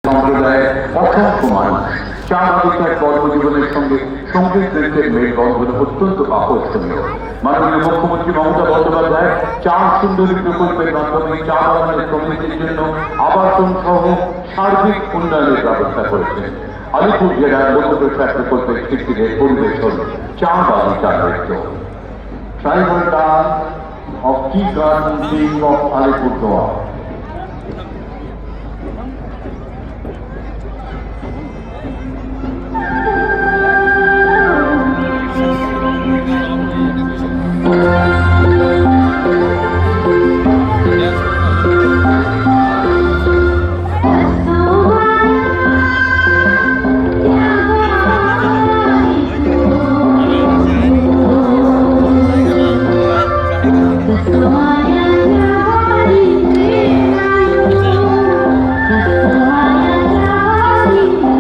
সম্প্রদায়ের অসংখ্য মানুষ চা বাগিচার কর্মজীবনের সঙ্গে সঙ্গীত নৃত্যের মেলবন্ধন অত্যন্ত আকর্ষণীয়। মাননীয় মুখ্যমন্ত্রী মমতা বন্দ্যোপাধ্যায় চা সুন্দরী প্রকল্পের মাধ্যমে চা বাগানের শ্রমিকদের জন্য আবাসন সহ সার্বিক উন্নয়নের ব্যবস্থা করেছেন। আলিপুর জেলার লোকপ্রসাদ প্রকল্পের শিল্পীদের পরিবেশন চা বাগিচা নৃত্য। Tribal dance of tea garden of Alipurduar.